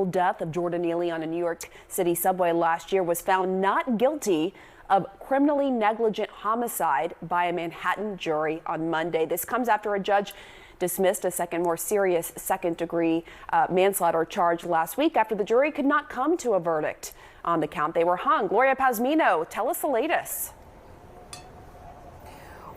death of Jordan Neely on a New York City subway last year was found not guilty of criminally negligent homicide by a Manhattan jury on Monday. This comes after a judge dismissed a more serious second-degree manslaughter charge last week after the jury could not come to a verdict on the count they were hung. Gloria Pazmino, tell us the latest.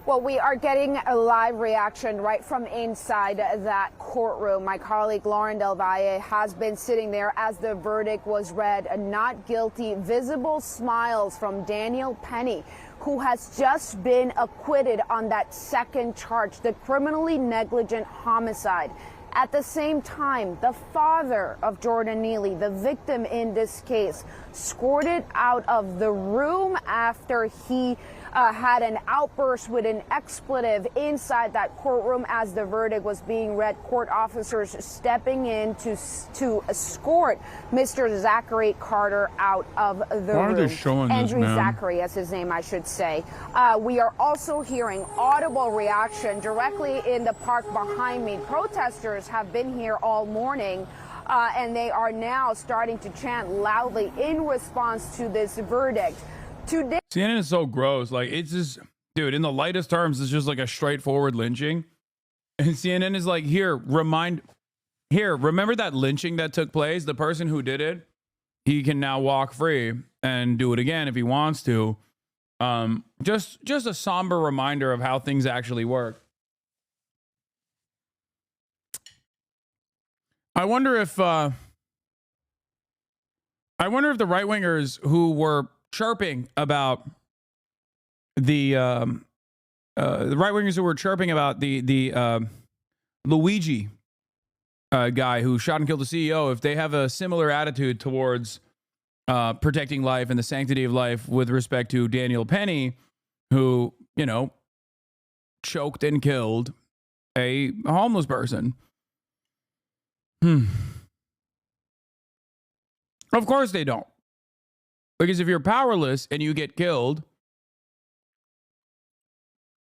Well, we are getting a live reaction right from inside that courtroom. My colleague Lauren Del Valle has been sitting there as the verdict was read. A not guilty, visible smiles from Daniel Penny, who has just been acquitted on that second charge, the criminally negligent homicide. At the same time, the father of Jordan Neely, the victim in this case, escorted out of the room after he had an outburst with an expletive inside that courtroom as the verdict was being read. Court officers stepping in to escort Mr. Zachary Carter out of the room. Why are they showing Andrew this, man? Zachary, that's his name, I should say. We are also hearing audible reaction directly in the park behind me. Protesters have been here all morning. And they are now starting to chant loudly in response to this verdict. Today, CNN is so gross. Like, it's just, dude, in the lightest terms, it's just like a straightforward lynching. And CNN is like, remember that lynching that took place? The person who did it, he can now walk free and do it again if he wants to. Just a somber reminder of how things actually work. I wonder if the right-wingers who were chirping about the right-wingers who were chirping about the Luigi guy who shot and killed the CEO, if they have a similar attitude towards protecting life and the sanctity of life with respect to Daniel Penny, who, choked and killed a homeless person. Of course they don't. Because if you're powerless and you get killed,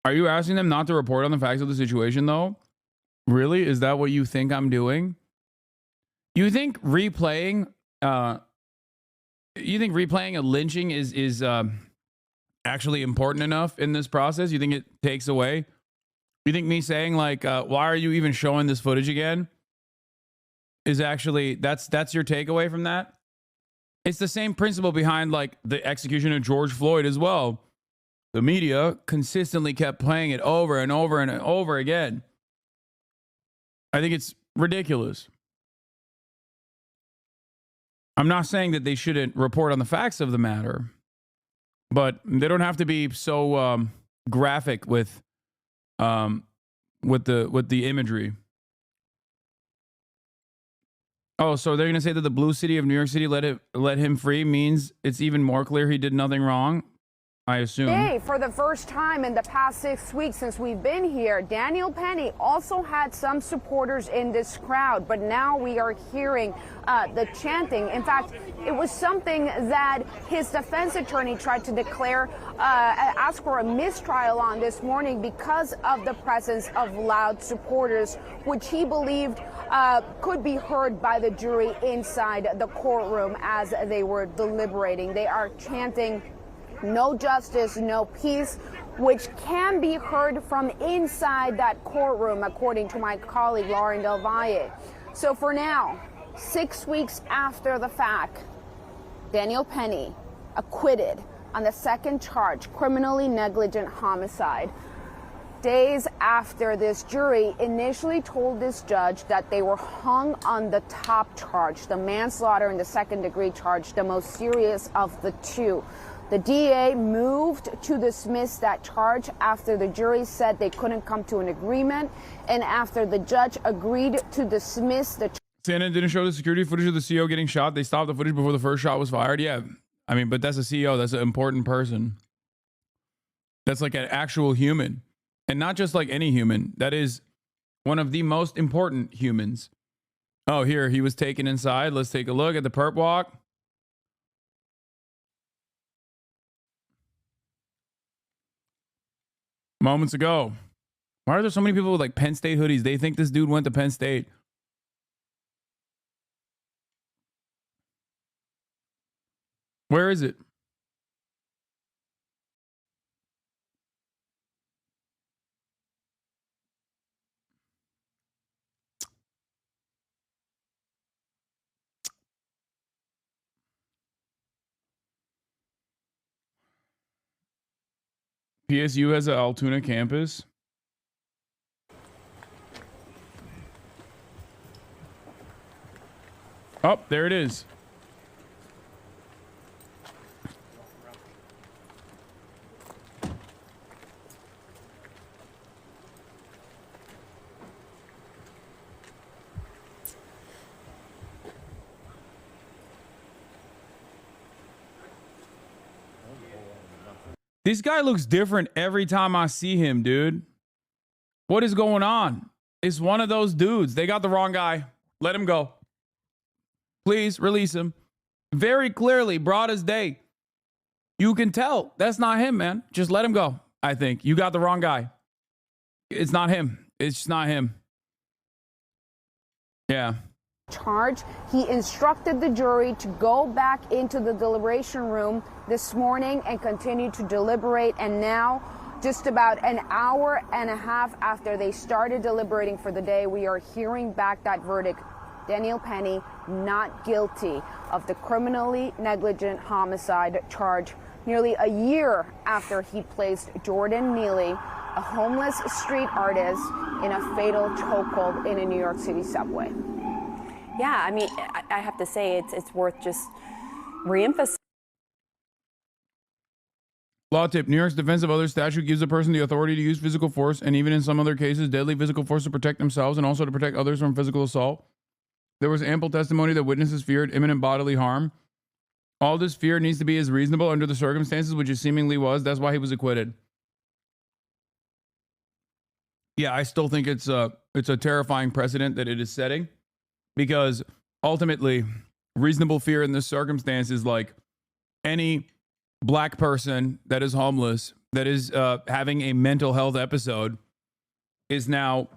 are you asking them not to report on the facts of the situation, though? Really? Is that what you think I'm doing? You think replaying a lynching is actually important enough in this process? You think it takes away? You think me saying like, why are you even showing this footage again? Is actually, that's your takeaway from that? It's the same principle behind like the execution of George Floyd as well. The media consistently kept playing it over and over and over again. I think it's ridiculous. I'm not saying that they shouldn't report on the facts of the matter, but they don't have to be so graphic with the imagery. Oh, so they're going to say that the blue city of New York City let him free means it's even more clear he did nothing wrong, I assume. Today, for the first time in the past 6 weeks since we've been here, Daniel Penny also had some supporters in this crowd, but now we are hearing the chanting. In fact, it was something that his defense attorney tried to declare, ask for a mistrial on this morning because of the presence of loud supporters, which he believed could be heard by the jury inside the courtroom as they were deliberating. They are chanting, "No justice, no peace," which can be heard from inside that courtroom, according to my colleague Lauren Del Valle. So for now, 6 weeks after the fact, Daniel Penny acquitted on the second charge, criminally negligent homicide. Days after this jury initially told this judge that they were hung on the top charge, the manslaughter and the second-degree charge, the most serious of the two. The DA moved to dismiss that charge after the jury said they couldn't come to an agreement, and after the judge agreed to dismiss the charge. CNN didn't show the security footage of the CEO getting shot. They stopped the footage before the first shot was fired. Yeah, I mean, but that's a CEO. That's an important person. That's like an actual human. And not just like any human. That is one of the most important humans. Oh, here, he was taken inside. Let's take a look at the perp walk. Moments ago. Why are there so many people with like Penn State hoodies? They think this dude went to Penn State. Where is it? PSU has an Altoona campus. Oh, there it is. This guy looks different every time I see him, dude. What is going on? It's one of those dudes. They got the wrong guy. Let him go. Please release him. Very clearly, broad as day. You can tell that's not him, man. Just let him go. I think you got the wrong guy. It's not him. It's just not him. Yeah. Charge. He instructed the jury to go back into the deliberation room this morning and continue to deliberate. And now, just about an hour and a half after they started deliberating for the day, we are hearing back that verdict. Daniel Penny not guilty of the criminally negligent homicide charge nearly a year after he placed Jordan Neely, a homeless street artist, in a fatal chokehold in a New York City subway. Yeah, I mean, I have to say it's worth just reemphasizing. Law tip: New York's Defense of Others statute gives a person the authority to use physical force, and even in some other cases, deadly physical force to protect themselves and also to protect others from physical assault. There was ample testimony that witnesses feared imminent bodily harm. All this fear needs to be as reasonable under the circumstances, which it seemingly was. That's why he was acquitted. Yeah, I still think it's a terrifying precedent that it is setting, because ultimately, reasonable fear in this circumstance is like any black person that is homeless, that is having a mental health episode, is now,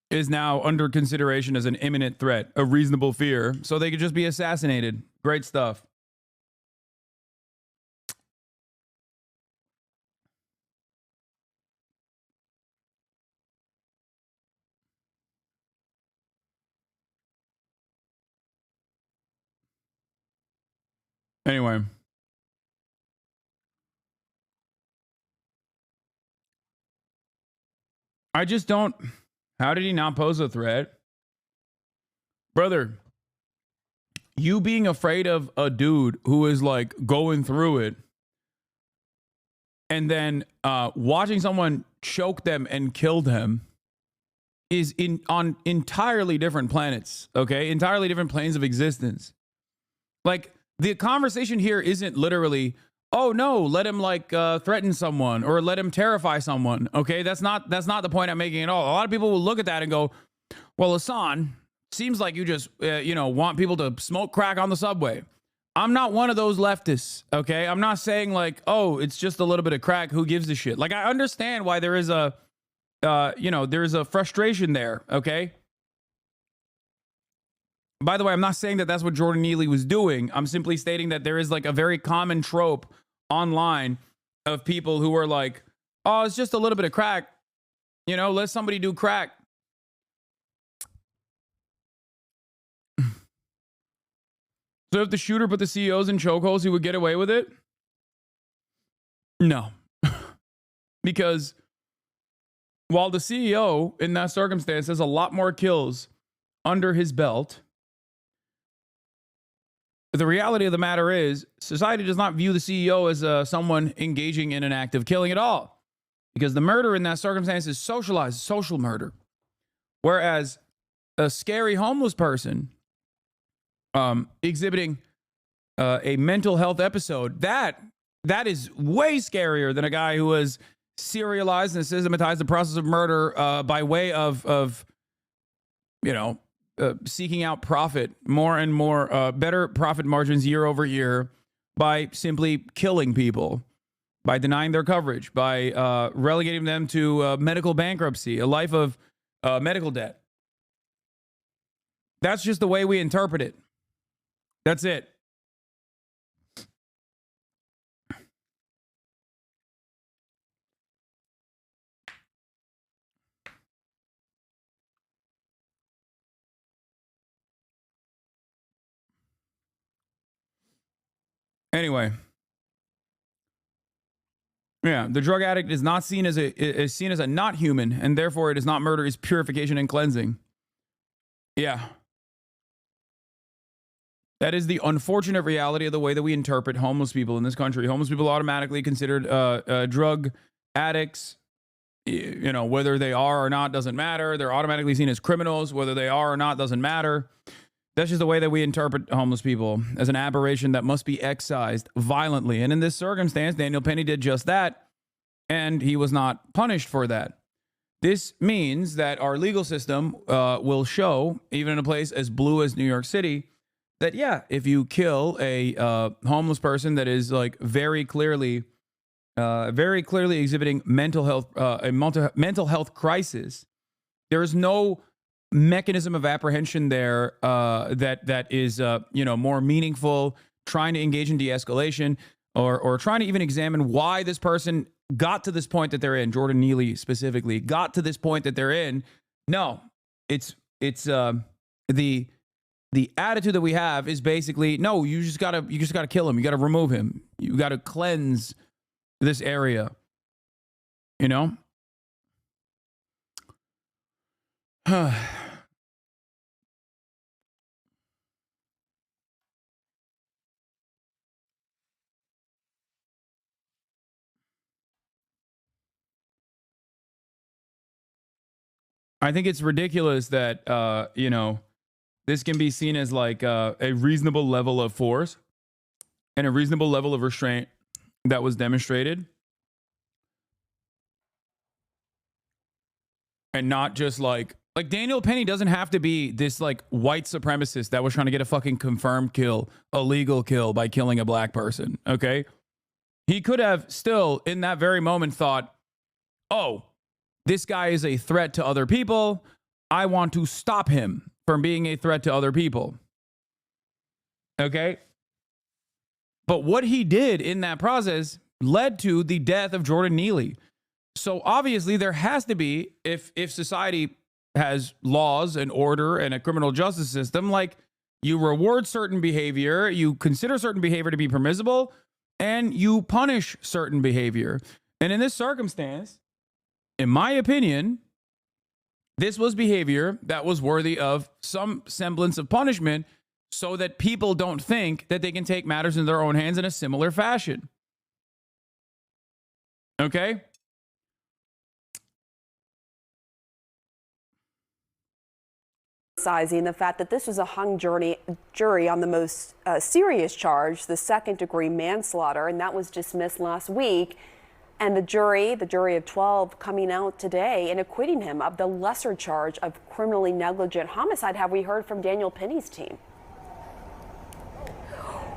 is now under consideration as an imminent threat, a reasonable fear, so they could just be assassinated. Great stuff. Anyway. I just don't. How did he not pose a threat? Brother, you being afraid of a dude who is like going through it and then watching someone choke them and kill them is on entirely different planets, okay? Entirely different planes of existence. Like, the conversation here isn't literally, oh no, let him like threaten someone or let him terrify someone. Okay, that's not the point I'm making at all. A lot of people will look at that and go, well, Hasan, seems like you just want people to smoke crack on the subway. I'm not one of those leftists. Okay, I'm not saying like, oh, it's just a little bit of crack. Who gives a shit? Like, I understand why there is a there's a frustration there. Okay. By the way, I'm not saying that that's what Jordan Neely was doing. I'm simply stating that there is like a very common trope online of people who are like, oh, it's just a little bit of crack. Let somebody do crack. So if the shooter put the CEOs in chokeholds, he would get away with it? No. Because while the CEO in that circumstance has a lot more kills under his belt, the reality of the matter is society does not view the CEO as someone engaging in an act of killing at all, because the murder in that circumstance is socialized, social murder. Whereas a scary homeless person exhibiting a mental health episode, that is way scarier than a guy who has serialized and systematized the process of murder by way of seeking out profit, more and more better profit margins year over year by simply killing people, by denying their coverage, by relegating them to medical bankruptcy, a life of medical debt. That's just the way we interpret it. That's it. Anyway. Yeah, the drug addict is not seen as a not human, and therefore it is not murder, it's purification and cleansing. Yeah. That is the unfortunate reality of the way that we interpret homeless people in this country. Homeless people automatically considered drug addicts. You know, whether they are or not doesn't matter. They're automatically seen as criminals. Whether they are or not doesn't matter. That's just the way that we interpret homeless people, as an aberration that must be excised violently. And in this circumstance, Daniel Penny did just that, and he was not punished for that. This means that our legal system will show, even in a place as blue as New York City, that, yeah, if you kill a homeless person that is like very clearly exhibiting mental health crisis, there is no mechanism of apprehension there that is more meaningful, trying to engage in de-escalation or trying to even examine why this person got to this point that they're in. Jordan Neely specifically got to this point that they're in. No, it's the attitude that we have is basically, no, you just gotta kill him. You gotta remove him. You gotta cleanse this area. You know? I think it's ridiculous that this can be seen as like a reasonable level of force and a reasonable level of restraint that was demonstrated, and not just like Daniel Penny doesn't have to be this like white supremacist that was trying to get a fucking confirmed kill, a legal kill by killing a black person. Okay, he could have still in that very moment thought, oh, this guy is a threat to other people. I want to stop him from being a threat to other people. Okay? But what he did in that process led to the death of Jordan Neely. So obviously there has to be, if society has laws and order and a criminal justice system, like you reward certain behavior, you consider certain behavior to be permissible, and you punish certain behavior. And in this circumstance, in my opinion, this was behavior that was worthy of some semblance of punishment so that people don't think that they can take matters in their own hands in a similar fashion. Okay? Emphasizing the fact that this was a hung jury on the most serious charge, the second-degree manslaughter, and that was dismissed last week. And the jury of 12 coming out today and acquitting him of the lesser charge of criminally negligent homicide. Have we heard from Daniel Penny's team?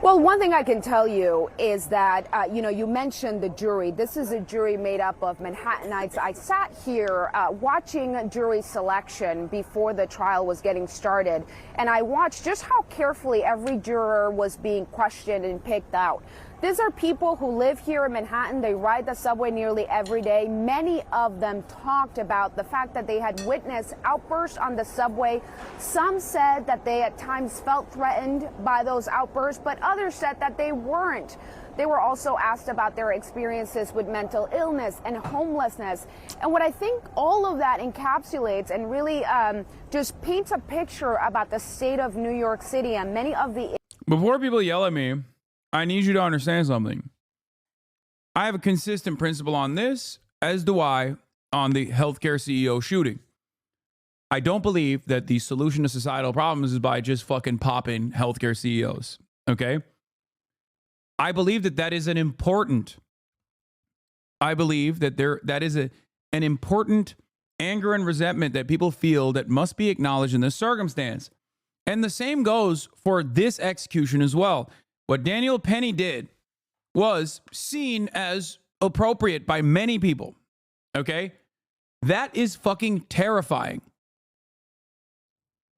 Well, one thing I can tell you is that, you mentioned the jury. This is a jury made up of Manhattanites. I sat here watching jury selection before the trial was getting started, and I watched just how carefully every juror was being questioned and picked out. These are people who live here in Manhattan. They ride the subway nearly every day. Many of them talked about the fact that they had witnessed outbursts on the subway. Some said that they at times felt threatened by those outbursts, but others said that they weren't. They were also asked about their experiences with mental illness and homelessness. And what I think all of that encapsulates and really just paints a picture about the state of New York City and many of the... Before people yell at me, I need you to understand something. I have a consistent principle on this, as do I on the healthcare CEO shooting. I don't believe that the solution to societal problems is by just fucking popping healthcare CEOs. Okay? I believe that is an important. I believe that that is an important anger and resentment that people feel that must be acknowledged in this circumstance. And the same goes for this execution as well. What Daniel Penny did was seen as appropriate by many people. Okay? That is fucking terrifying.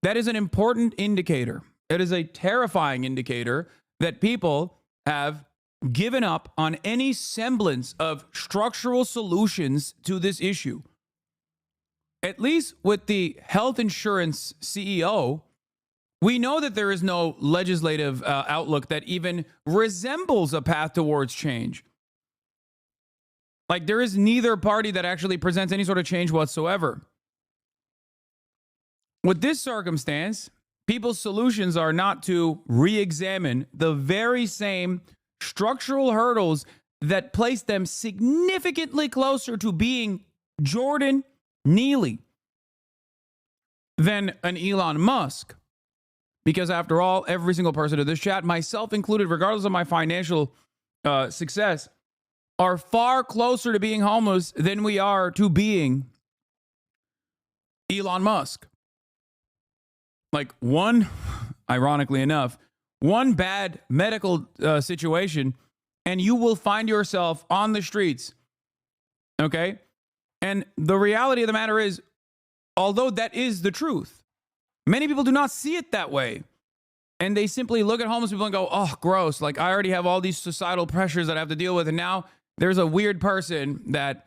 That is an important indicator. It is a terrifying indicator that people have given up on any semblance of structural solutions to this issue. At least with the health insurance CEO, we know that there is no legislative outlook that even resembles a path towards change. Like, there is neither party that actually presents any sort of change whatsoever. With this circumstance, people's solutions are not to re-examine the very same structural hurdles that place them significantly closer to being Jordan Neely than an Elon Musk. Because after all, every single person in this chat, myself included, regardless of my financial success, are far closer to being homeless than we are to being Elon Musk. Like, one, ironically enough, one bad medical situation, and you will find yourself on the streets. Okay? And the reality of the matter is, although that is the truth, many people do not see it that way. And they simply look at homeless people and go, oh, gross. Like, I already have all these societal pressures that I have to deal with. And now there's a weird person that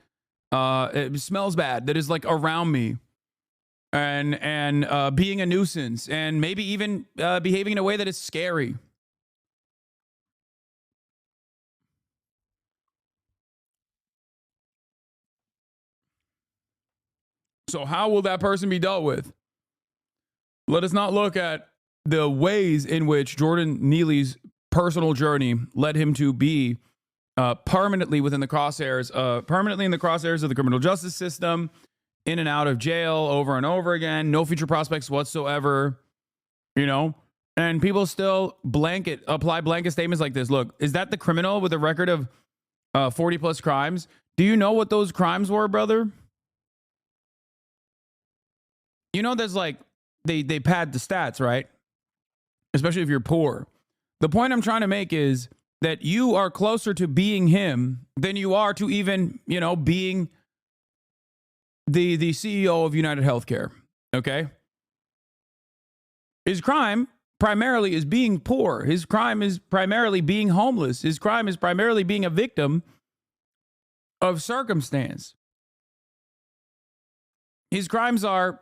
it smells bad that is like around me and being a nuisance and maybe even behaving in a way that is scary. So how will that person be dealt with? Let us not look at the ways in which Jordan Neely's personal journey led him to be permanently in the crosshairs of the criminal justice system, in and out of jail over and over again, no future prospects whatsoever, and people still apply blanket statements like this. Look, is that the criminal with a record of 40 plus crimes? Do you know what those crimes were, brother? There's like, they pad the stats, right? Especially if you're poor. The point I'm trying to make is that you are closer to being him than you are to even, being the CEO of United Healthcare. Okay? His crime primarily is being poor. His crime is primarily being homeless. His crime is primarily being a victim of circumstance. His crimes are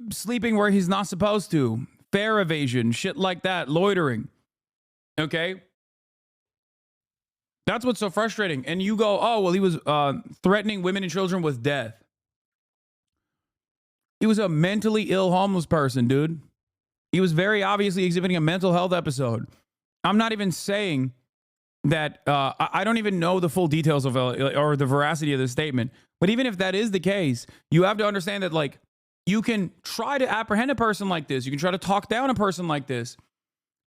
sleeping where he's not supposed to, fare evasion, shit like that, loitering. Okay? That's what's so frustrating. And you go, oh, well, he was threatening women and children with death. He was a mentally ill homeless person, dude. He was very obviously exhibiting a mental health episode. I'm not even saying that I don't even know the full details of or the veracity of this statement. But even if that is the case, you have to understand that, like, you can try to apprehend a person like this. You can try to talk down a person like this.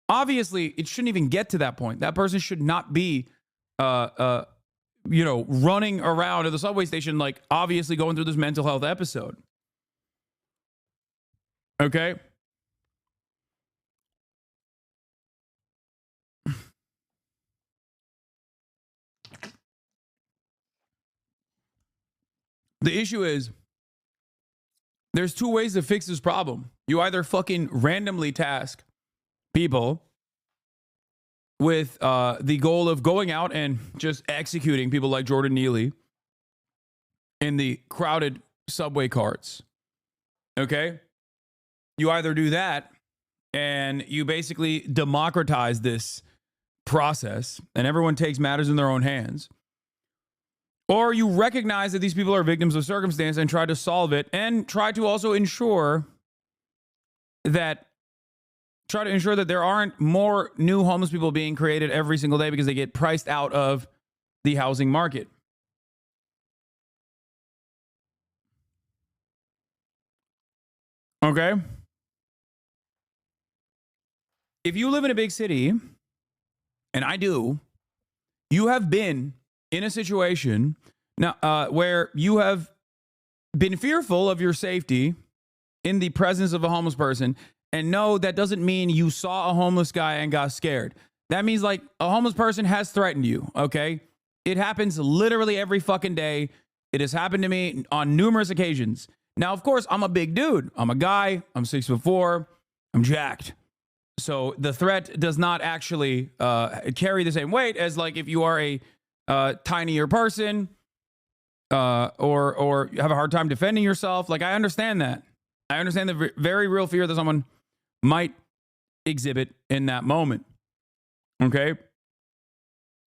Obviously, it shouldn't even get to that point. That person should not be, running around at the subway station, like, obviously going through this mental health episode. Okay? The issue is, there's two ways to fix this problem. You either fucking randomly task people with the goal of going out and just executing people like Jordan Neely in the crowded subway carts. Okay? You either do that and you basically democratize this process and everyone takes matters in their own hands. Or you recognize that these people are victims of circumstance and try to solve it, and try to also ensure that there aren't more new homeless people being created every single day because they get priced out of the housing market. Okay? If you live in a big city, and I do, you have been in a situation now where you have been fearful of your safety in the presence of a homeless person. And no, that doesn't mean you saw a homeless guy and got scared. That means, like, a homeless person has threatened you, okay? It happens literally every fucking day. It has happened to me on numerous occasions. Now, of course, I'm a big dude. I'm a guy. I'm 6'4". I'm jacked. So the threat does not actually carry the same weight as like if you are a tinier person or have a hard time defending yourself. Like, I understand that. I understand the very real fear that someone might exhibit in that moment. Okay.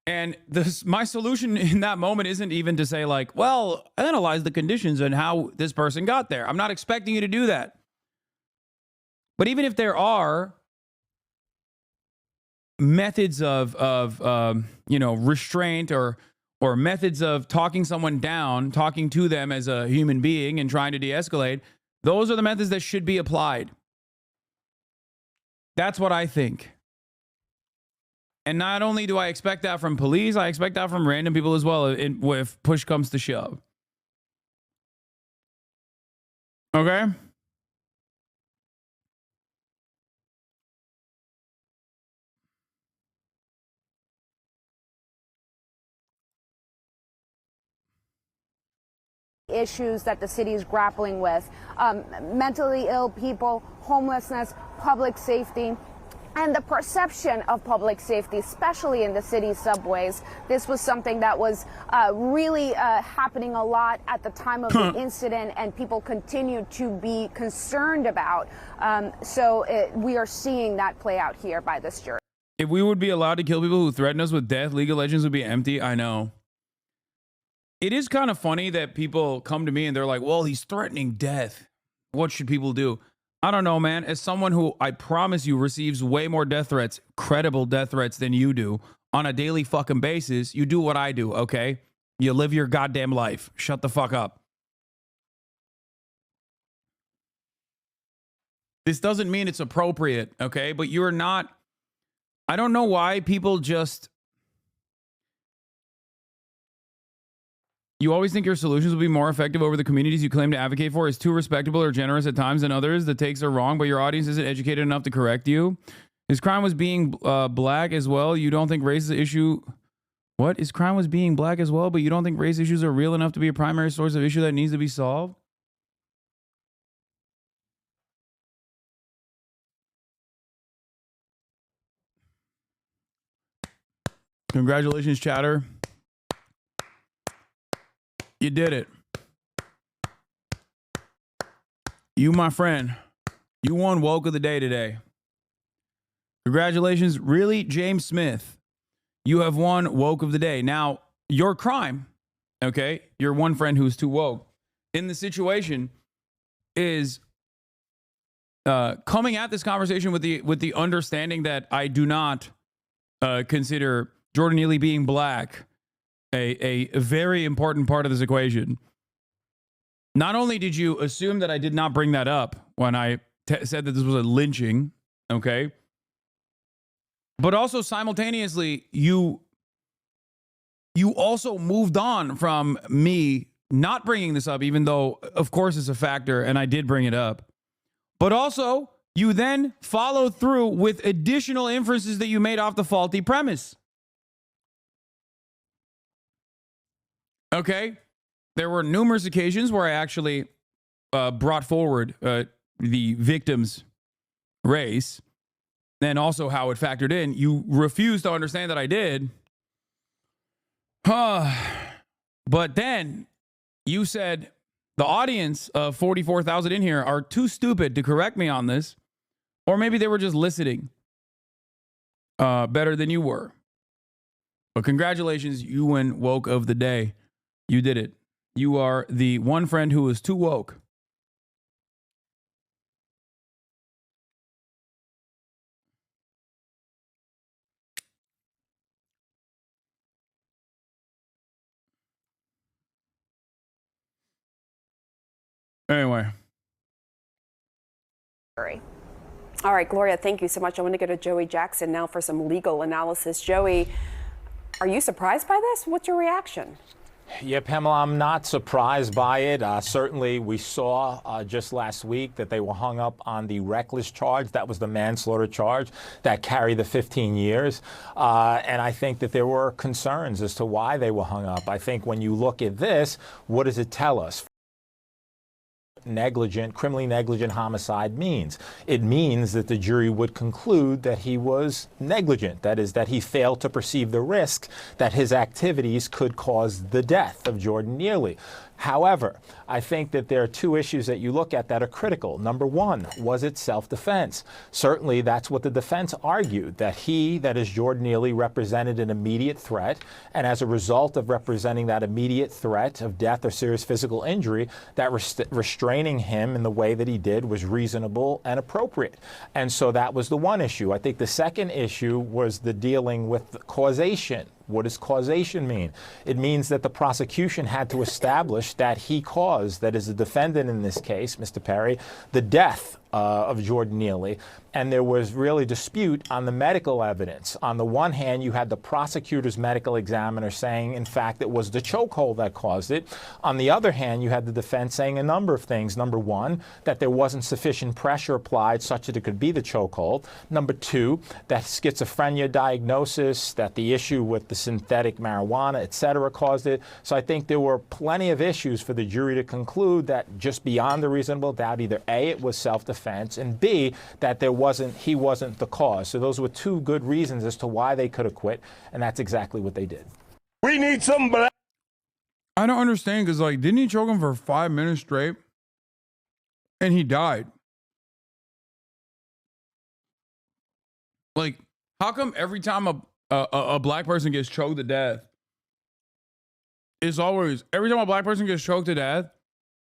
And my solution in that moment isn't even to say like, well, analyze the conditions and how this person got there. I'm not expecting you to do that. But even if there are methods of restraint or methods of talking someone down, talking to them as a human being and trying to de-escalate, those are the methods that should be applied. That's what I think. And not only do I expect that from police, I expect that from random people as well if push comes to shove. Okay? Issues that the city is grappling with, mentally ill people, homelessness, public safety, and the perception of public safety, especially in the city's subways. This was something that was really happening a lot at the time of the incident, and people continue to be concerned about. We are seeing that play out here by this jury. If we would be allowed to kill people who threaten us with death, League of Legends would be empty. I know. It is kind of funny that people come to me and they're like, well, he's threatening death. What should people do? I don't know, man. As someone who I promise you receives way more death threats, credible death threats than you do on a daily fucking basis, you do what I do, okay? You live your goddamn life. Shut the fuck up. This doesn't mean it's appropriate, okay? But you're not... I don't know why people just... You always think your solutions will be more effective over the communities you claim to advocate for is too respectable or generous at times than others. The takes are wrong, but your audience isn't educated enough to correct you. His crime was being black as well. You don't think race is an issue... What? His crime was being black as well, but you don't think race issues are real enough to be a primary source of issue that needs to be solved? Congratulations, chatter. You did it. You, my friend, you won woke of the day today. Congratulations. Really, James Smith, you have won woke of the day. Now, your crime, okay, your one friend who's too woke in the situation is coming at this conversation with the understanding that I do not consider Jordan Neely being black a very important part of this equation. Not only did you assume that I did not bring that up when I said that this was a lynching, okay, but also simultaneously, you also moved on from me not bringing this up, even though, of course, it's a factor, and I did bring it up. But also, you then followed through with additional inferences that you made off the faulty premise. Okay, there were numerous occasions where I actually brought forward the victim's race and also how it factored in. You refused to understand that I did. But then you said the audience of 44,000 in here are too stupid to correct me on this, or maybe they were just listening better than you were. But congratulations, you win woke of the day. You did it. You are the one friend who is too woke. Anyway. All right, Gloria, thank you so much. I want to go to Joey Jackson now for some legal analysis. Joey, are you surprised by this? What's your reaction? Yeah, Pamela, I'm not surprised by it. Certainly, we saw just last week that they were hung up on the reckless charge. That was the manslaughter charge that carried the 15 years. And I think that there were concerns as to why they were hung up. I think when you look at this, what does it tell us? criminally negligent homicide means. It means that the jury would conclude that he was negligent. That is, that he failed to perceive the risk that his activities could cause the death of Jordan Neely. However, I think that there are two issues that you look at that are critical. Number one, was it self-defense? Certainly, that's what the defense argued, that he, that is Jordan Neely, represented an immediate threat, and as a result of representing that immediate threat of death or serious physical injury, that restraining him in the way that he did was reasonable and appropriate. And so that was the one issue. I think the second issue was the dealing with causation. What does causation mean? It means that the prosecution had to establish that he caused, that is the defendant in this case, Mr. Perry, the death of Jordan Neely. And there was really dispute on the medical evidence. On the one hand, you had the prosecutor's medical examiner saying, in fact, it was the chokehold that caused it. On the other hand, you had the defense saying a number of things. Number one, that there wasn't sufficient pressure applied such that it could be the chokehold. Number two, that schizophrenia diagnosis, that the issue with the synthetic marijuana, et cetera, caused it. So I think there were plenty of issues for the jury to conclude that just beyond a reasonable doubt, either A, it was self-defense, and B, that he wasn't the cause. So those were two good reasons as to why they could acquit, and that's exactly what they did. We need some black. I don't understand, because, like, didn't he choke him for 5 minutes straight? And he died. Like, how come every time a black person gets choked to death, it's always, every time a black person gets choked to death,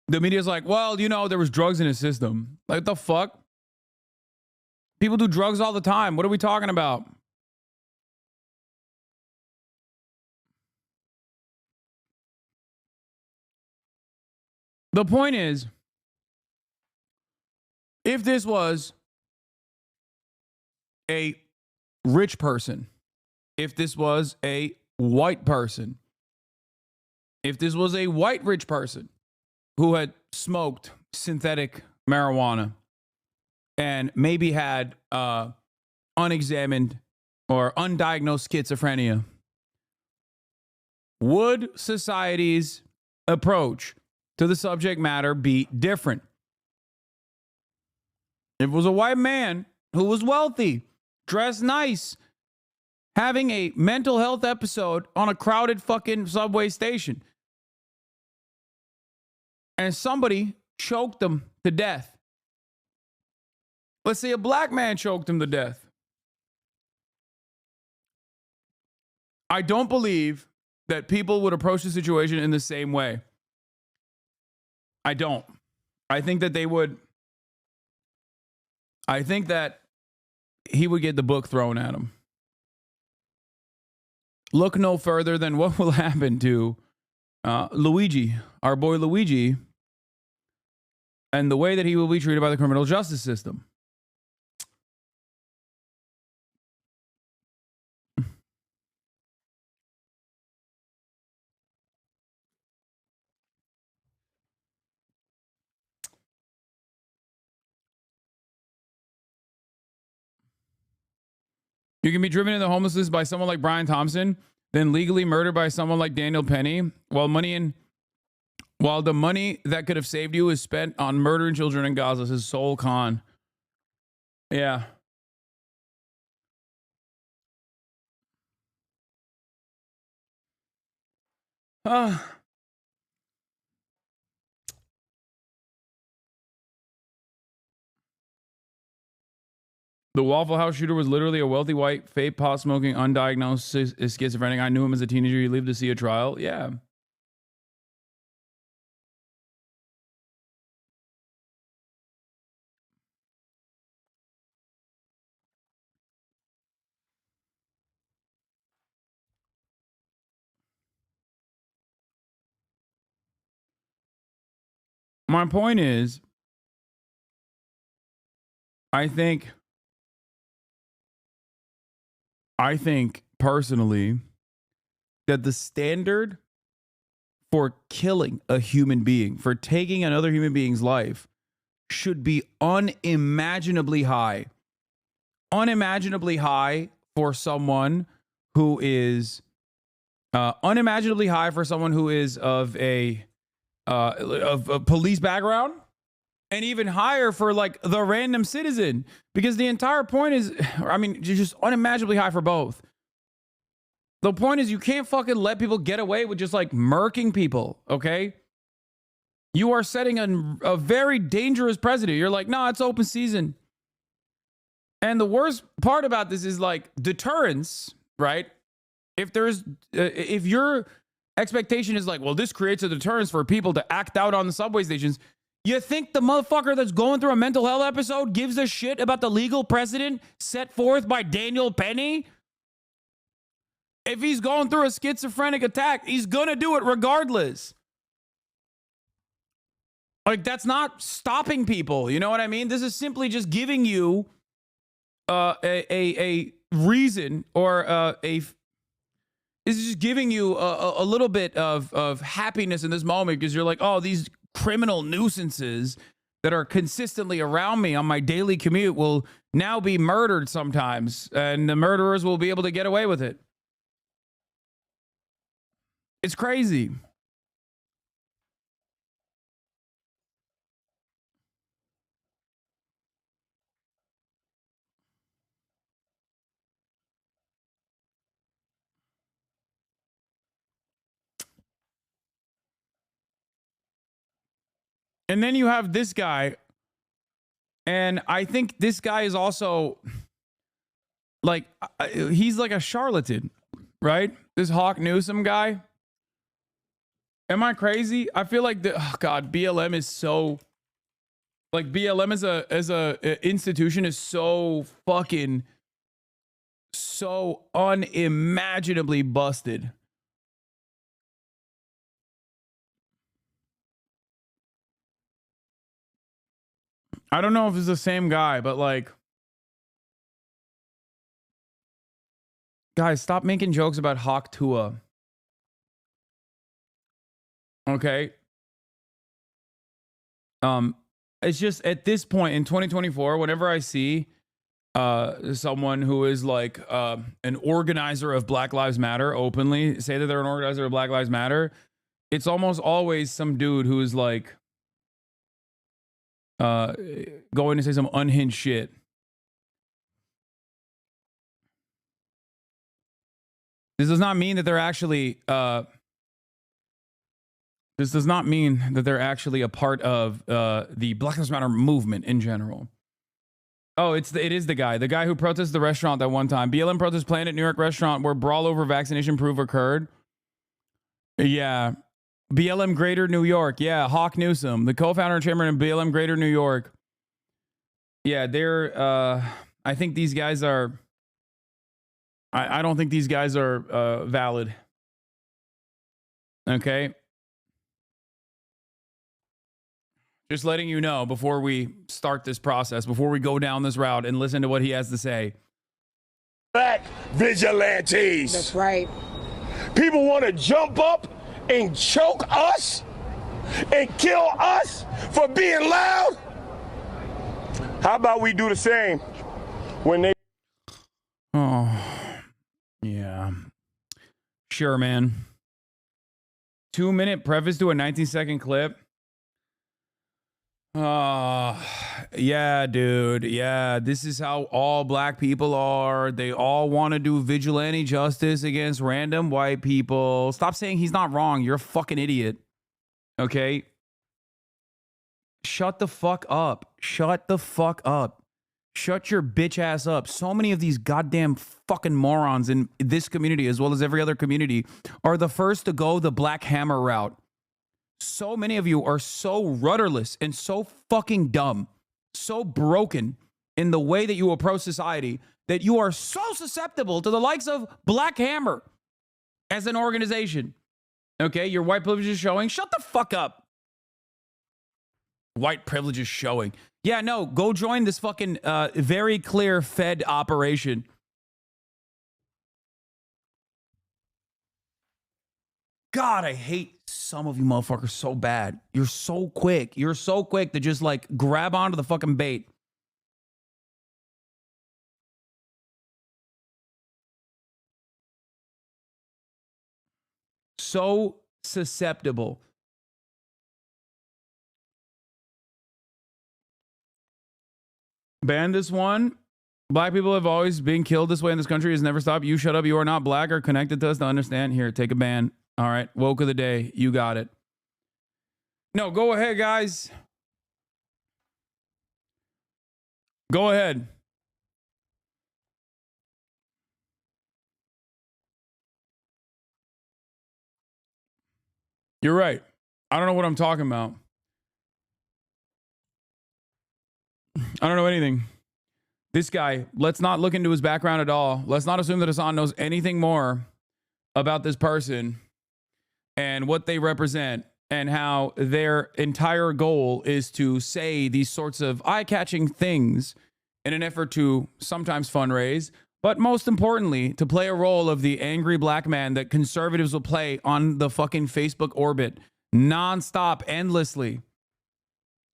the media's like, well, you know, there was drugs in his system. Like, what the fuck? People do drugs all the time. What are we talking about? The point is, if this was a rich person, if this was a white person, if this was a white rich person who had smoked synthetic marijuana and maybe had unexamined or undiagnosed schizophrenia, would society's approach to the subject matter be different? If it was a white man who was wealthy, dressed nice, having a mental health episode on a crowded fucking subway station, and somebody choked them to death. Let's say a black man choked him to death. I don't believe that people would approach the situation in the same way. I don't. I think that they would. I think that he would get the book thrown at him. Look no further than what will happen to Luigi, our boy Luigi, and the way that he will be treated by the criminal justice system. You can be driven into homelessness by someone like Brian Thompson, then legally murdered by someone like Daniel Penny, while the money that could have saved you is spent on murdering children in Gaza. This is Sol Khan. Yeah. The Waffle House shooter was literally a wealthy white, vape pot smoking, undiagnosed schizophrenic. I knew him as a teenager. He lived to see a trial. Yeah. My point is, I think personally that the standard for killing a human being, for taking another human being's life, should be unimaginably high. Unimaginably high for someone who is of a police background, and even higher for like the random citizen, because the entire point is, I mean, just unimaginably high for both. The point is you can't fucking let people get away with just like murking people, okay? You are setting a very dangerous precedent. You're like, no, it's open season. And the worst part about this is like deterrence, right? If your expectation is like, well, this creates a deterrence for people to act out on the subway stations, you think the motherfucker that's going through a mental health episode gives a shit about the legal precedent set forth by Daniel Penny? If he's going through a schizophrenic attack, he's gonna do it regardless. Like, that's stopping people. You know what I mean? This is simply just giving you a reason, or it's just giving you a little bit of happiness in this moment, because you're like, oh, these criminal nuisances that are consistently around me on my daily commute will now be murdered sometimes, and the murderers will be able to get away with it. It's crazy. And then you have this guy, and I think this guy is also like, he's like a charlatan, right? This Hawk Newsom guy. Am I crazy? I feel like BLM is so, like, BLM as a institution is so fucking, so unimaginably busted. I don't know if it's the same guy, but like, guys, stop making jokes about Hawk Tua. Okay. It's just at this point in 2024, whenever I see someone who is like an organizer of Black Lives Matter openly say that they're an organizer of Black Lives Matter, it's almost always some dude who is like going to say some unhinged shit. This does not mean that they're actually this does not mean that they're actually a part of the Black Lives Matter movement in general. Oh, it is the guy who protested the restaurant that one time. BLM protest planned at New York restaurant where brawl over vaccination proof occurred. Yeah. BLM Greater New York. Yeah, Hawk Newsom, the co-founder and chairman of BLM Greater New York. Yeah, they're I think these guys are I don't think these guys are valid. Okay? Just letting you know before we start this process, before we go down this route and listen to what he has to say. Black vigilantes. That's right. People want to jump up and choke us and kill us for being loud. How about we do the same when they... Oh, yeah. Sure, man. 2-minute preface to a 19-second clip. Yeah, dude. Yeah, this is how all black people are. They all want to do vigilante justice against random white people. Stop saying he's not wrong. You're a fucking idiot. Okay? Shut the fuck up. Shut the fuck up. Shut your bitch ass up. So many of these goddamn fucking morons in this community, as well as every other community, are the first to go the Black Hammer route. So many of you are so rudderless and so fucking dumb, so broken in the way that you approach society, that you are so susceptible to the likes of Black Hammer as an organization. Okay, your white privilege is showing. Shut the fuck up. White privilege is showing. Yeah, no, go join this fucking very clear Fed operation. God, I hate some of you motherfuckers so bad. You're so quick. You're so quick to just like grab onto the fucking bait. So susceptible. ban this one. Black people have always been killed this way in this country. Has never stopped. You shut up. You are not black or connected to us to understand. Here, take a ban. All right. Woke of the day. You got it. No, go ahead, guys. Go ahead. You're right. I don't know what I'm talking about. I don't know anything. This guy, let's not look into his background at all. Let's not assume that Hasan knows anything more about this person and what they represent and how their entire goal is to say these sorts of eye-catching things in an effort to sometimes fundraise, but most importantly, to play a role of the angry black man that conservatives will play on the fucking Facebook orbit nonstop, endlessly.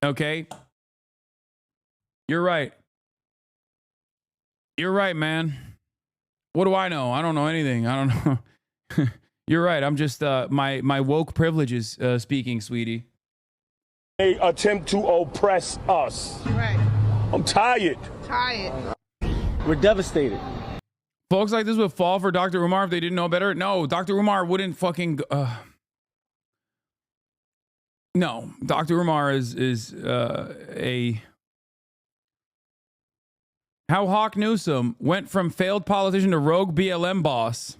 Okay? You're right. You're right, man. What do I know? I don't know anything. I don't know. You're right. I'm just my woke privileges speaking, sweetie. They attempt to oppress us. Right. I'm tired. Tired. We're devastated. Folks like this would fall for Dr. Umar if they didn't know better. No, Dr. Umar wouldn't fucking. No, Dr. Umar is a. How Hawk Newsom went from failed politician to rogue BLM boss.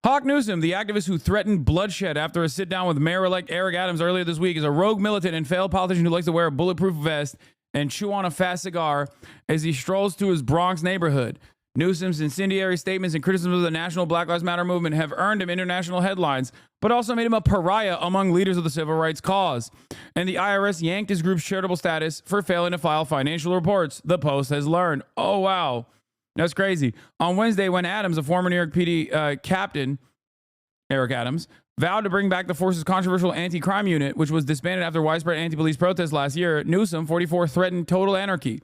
Hawk Newsom, the activist who threatened bloodshed after a sit-down with Mayor-elect Eric Adams earlier this week, is a rogue militant and failed politician who likes to wear a bulletproof vest and chew on a fast cigar as he strolls through his Bronx neighborhood. Newsom's incendiary statements and criticism of the national Black Lives Matter movement have earned him international headlines, but also made him a pariah among leaders of the civil rights cause. And the IRS yanked his group's charitable status for failing to file financial reports, the Post has learned. Oh, wow. That's crazy. On Wednesday, when Adams, a former New York PD captain, Eric Adams, vowed to bring back the force's controversial anti-crime unit, which was disbanded after widespread anti-police protests last year, Newsom, 44, threatened total anarchy.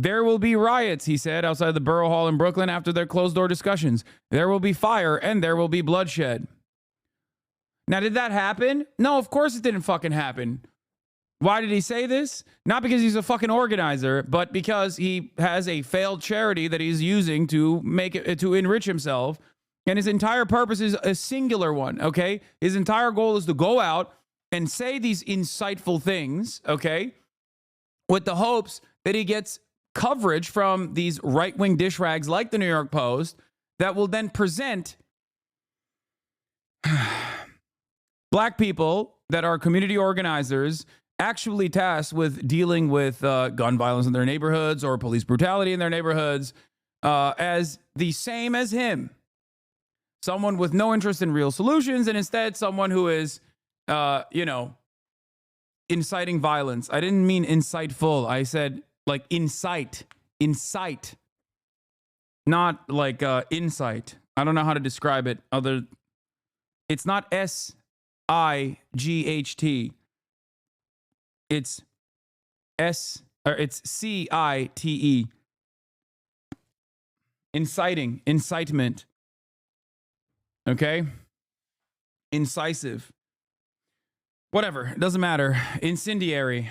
There will be riots, he said, outside the Borough Hall in Brooklyn after their closed-door discussions. There will be fire and there will be bloodshed. Now, did that happen? No, of course it didn't fucking happen. Why did he say this? Not because he's a fucking organizer, but because he has a failed charity that he's using to make it, to enrich himself. And his entire purpose is a singular one, okay? His entire goal is to go out and say these insightful things, okay? With the hopes that he gets coverage from these right-wing dish rags like the New York Post that will then present black people that are community organizers actually tasked with dealing with gun violence in their neighborhoods or police brutality in their neighborhoods as the same as him. Someone with no interest in real solutions and instead someone who is, inciting violence. I didn't mean insightful. I said like incite, not like insight. I don't know how to describe it. It's not S-I-G-H-T. It's C-I-T-E. Incitement. Okay? Incisive. Whatever. It doesn't matter. Incendiary.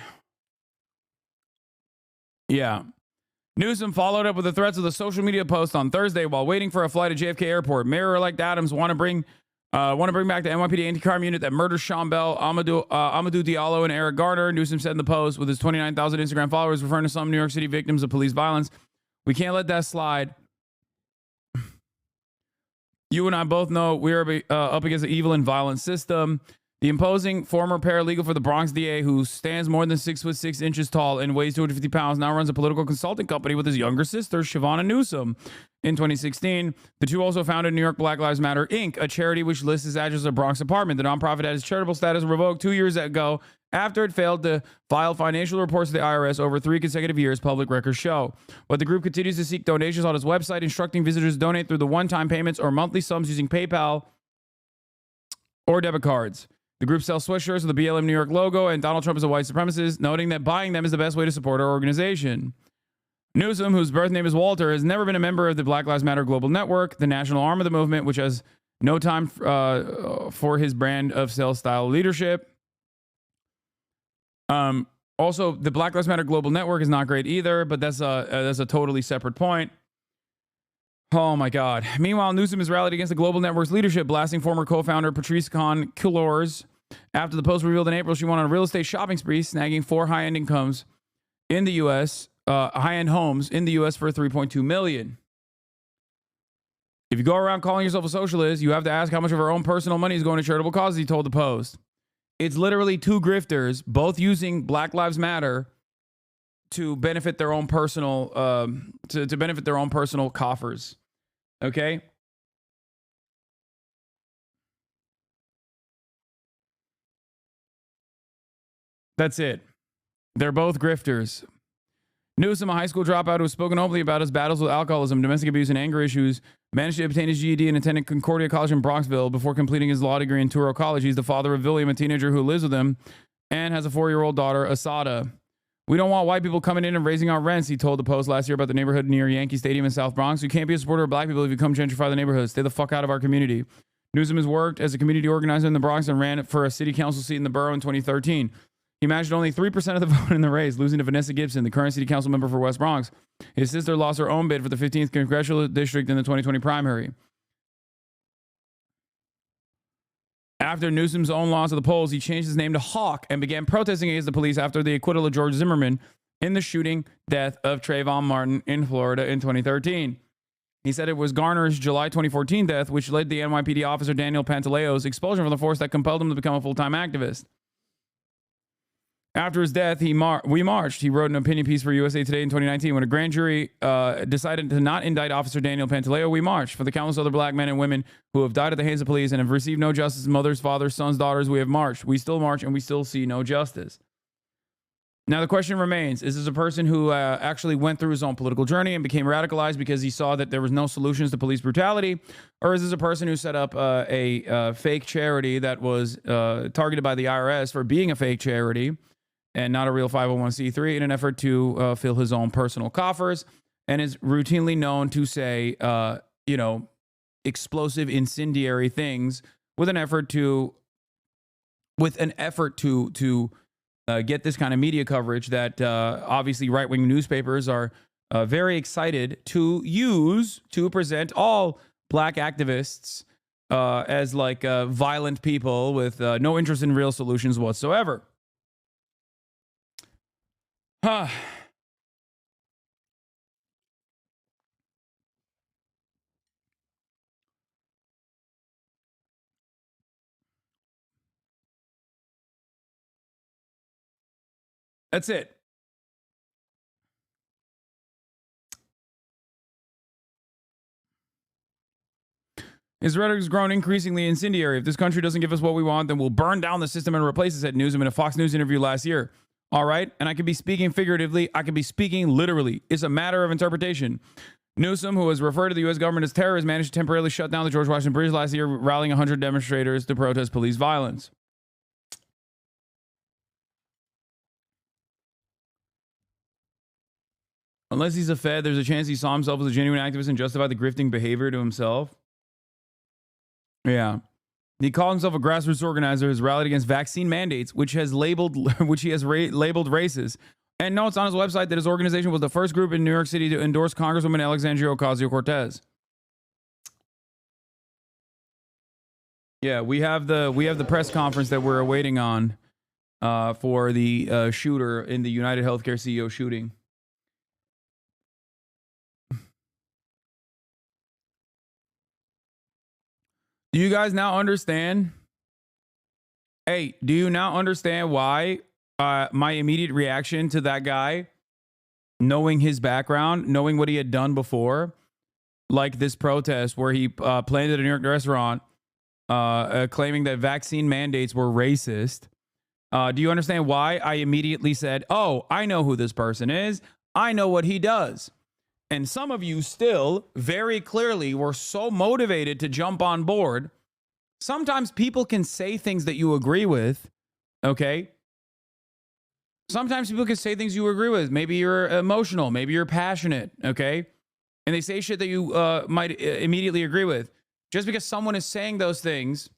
Yeah. Newsom followed up with the threats of the social media post on Thursday while waiting for a flight at JFK Airport. Mayor-elect Adams want to bring back the NYPD anti-crime unit that murdered Sean Bell, Amadou Diallo, and Eric Garner. Newsom said in the post with his 29,000 Instagram followers, referring to some New York City victims of police violence. We can't let that slide. You and I both know we are up against an evil and violent system. The imposing former paralegal for the Bronx DA, who stands more than 6'6" tall and weighs 250 pounds, now runs a political consulting company with his younger sister, Shavonna Newsom. In 2016, the two also founded New York Black Lives Matter, Inc., a charity which lists his address as a Bronx apartment. The nonprofit had its charitable status revoked 2 years ago after it failed to file financial reports to the IRS over 3 consecutive years, public records show. But the group continues to seek donations on its website, instructing visitors to donate through the one-time payments or monthly sums using PayPal or debit cards. The group sells sweatshirts with the BLM New York logo, and Donald Trump is a white supremacist, noting that buying them is the best way to support our organization. Newsom, whose birth name is Walter, has never been a member of the Black Lives Matter Global Network, the national arm of the movement, which has no time for his brand of self-style leadership. Also, the Black Lives Matter Global Network is not great either, but that's a totally separate point. Oh my God. Meanwhile, Newsom has rallied against the Global Network's leadership, blasting former co-founder Patrice Khan-Cullors after the Post revealed in April she went on a real estate shopping spree, snagging 4 high-end incomes in the U.S., high-end homes in the U.S. for $3.2 million. If you go around calling yourself a socialist, you have to ask how much of our own personal money is going to charitable causes, he told the Post. It's literally 2 grifters, both using Black Lives Matter to benefit their own personal to benefit their own personal coffers. Okay? That's it. They're both grifters. Newsom, a high school dropout who has spoken openly about his battles with alcoholism, domestic abuse, and anger issues, managed to obtain his GED and attended Concordia College in Bronxville before completing his law degree in Touro College. He's the father of William, a teenager who lives with him, and has a 4-year-old daughter, Asada. We don't want white people coming in and raising our rents, he told the Post last year about the neighborhood near Yankee Stadium in South Bronx. You can't be a supporter of black people if you come gentrify the neighborhood. Stay the fuck out of our community. Newsom has worked as a community organizer in the Bronx and ran for a city council seat in the borough in 2013. He managed only 3% of the vote in the race, losing to Vanessa Gibson, the current city council member for West Bronx. His sister lost her own bid for the 15th congressional district in the 2020 primary. After Newsom's own loss at the polls, he changed his name to Hawk and began protesting against the police after the acquittal of George Zimmerman in the shooting death of Trayvon Martin in Florida in 2013. He said it was Garner's July 2014 death, which led the NYPD officer Daniel Pantaleo's expulsion from the force that compelled him to become a full-time activist. After his death, we marched. He wrote an opinion piece for USA Today in 2019. When a grand jury decided to not indict Officer Daniel Pantaleo, we marched. For the countless other black men and women who have died at the hands of police and have received no justice, mothers, fathers, sons, daughters, we have marched. We still march and we still see no justice. Now, the question remains, is this a person who actually went through his own political journey and became radicalized because he saw that there was no solutions to police brutality? Or is this a person who set up a fake charity that was targeted by the IRS for being a fake charity and not a real 501c3 in an effort to fill his own personal coffers, and is routinely known to say, explosive, incendiary things with an effort to get this kind of media coverage that obviously right-wing newspapers are very excited to use to present all black activists as like violent people with no interest in real solutions whatsoever. That's it. His rhetoric has grown increasingly incendiary. If this country doesn't give us what we want, then we'll burn down the system and replace it, said Newsom in a Fox News interview last year. All right? And I could be speaking figuratively. I could be speaking literally. It's a matter of interpretation. Newsom, who has referred to the U.S. government as terrorists, managed to temporarily shut down the George Washington Bridge last year, rallying 100 demonstrators to protest police violence. Unless he's a Fed, there's a chance he saw himself as a genuine activist and justified the grifting behavior to himself. Yeah. He called himself a grassroots organizer, has rallied against vaccine mandates, which he has labeled racist. And notes on his website that his organization was the first group in New York City to endorse Congresswoman Alexandria Ocasio-Cortez. Yeah, we have the press conference that we're awaiting on for the shooter in the United Healthcare CEO shooting. Do you guys now understand? Hey, do you now understand why my immediate reaction to that guy, knowing his background, knowing what he had done before, like this protest where he planned at a New York restaurant, claiming that vaccine mandates were racist? Do you understand why I immediately said, oh, I know who this person is. I know what he does. And some of you still very clearly were so motivated to jump on board. Sometimes people can say things that you agree with, okay? Sometimes people can say things you agree with. Maybe you're emotional. Maybe you're passionate, okay? And they say shit that you might immediately agree with. Just because someone is saying those things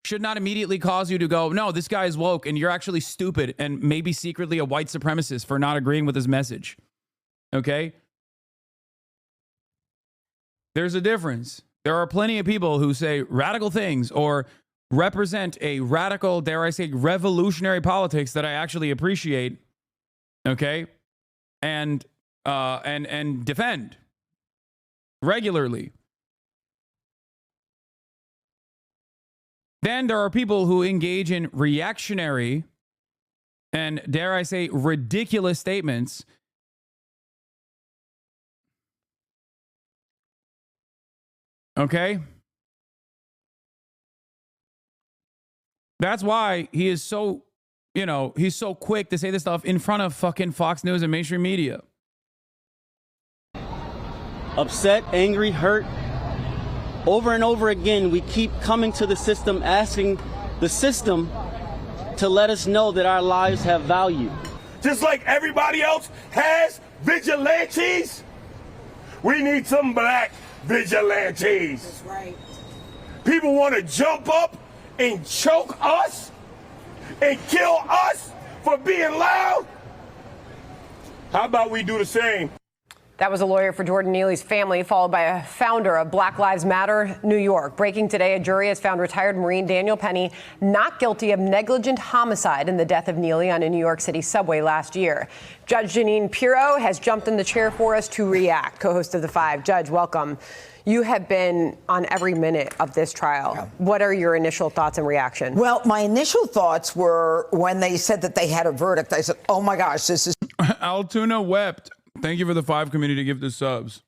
should not immediately cause you to go, no, this guy is woke and you're actually stupid and maybe secretly a white supremacist for not agreeing with his message. Okay? There's a difference. There are plenty of people who say radical things or represent a radical, dare I say, revolutionary politics that I actually appreciate. Okay? And defend regularly. Then there are people who engage in reactionary and, dare I say, ridiculous statements. Okay? That's why he is so, he's so quick to say this stuff in front of fucking Fox News and mainstream media. Upset, angry, hurt. Over and over again, we keep coming to the system, asking the system to let us know that our lives have value. Just like everybody else has vigilantes, we need some black vigilantes. That's right. People want to jump up and choke us and kill us for being loud. How about we do the same? That was a lawyer for Jordan Neely's family, followed by a founder of Black Lives Matter New York. Breaking today, a jury has found retired Marine Daniel Penny not guilty of negligent homicide in the death of Neely on a New York City subway last year. Judge Janine Pirro has jumped in the chair for us to react. Co-host of The Five. Judge, welcome. You have been on every minute of this trial. Yeah. What are your initial thoughts and reaction? Well, my initial thoughts were when they said that they had a verdict, I said, oh my gosh, this is... Altoona wept. Thank you for the 5 community to give the subs.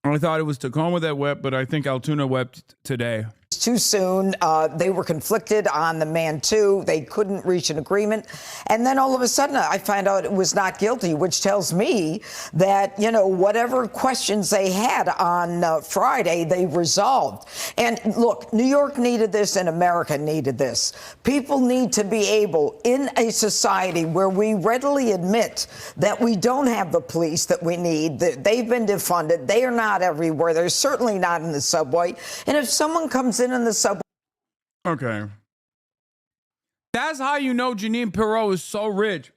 I thought it was Tacoma that wept, but I think Altoona wept today. Too soon. They were conflicted on the man, too. They couldn't reach an agreement. And then all of a sudden, I find out it was not guilty, which tells me that, whatever questions they had on Friday, they resolved. And look, New York needed this and America needed this. People need to be able, in a society where we readily admit that we don't have the police that we need, that they've been defunded, they are not everywhere, they're certainly not in the subway. And if someone comes in the subway. Okay. That's how you know Janine Pirro is so rich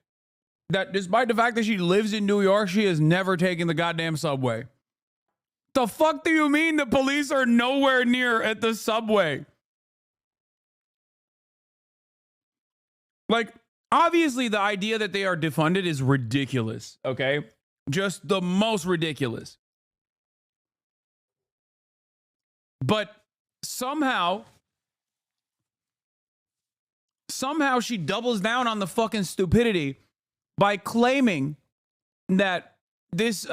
that despite the fact that she lives in New York, she has never taken the goddamn subway. The fuck do you mean the police are nowhere near at the subway? Like, obviously the idea that they are defunded is ridiculous, okay? Just the most ridiculous. But somehow she doubles down on the fucking stupidity by claiming that this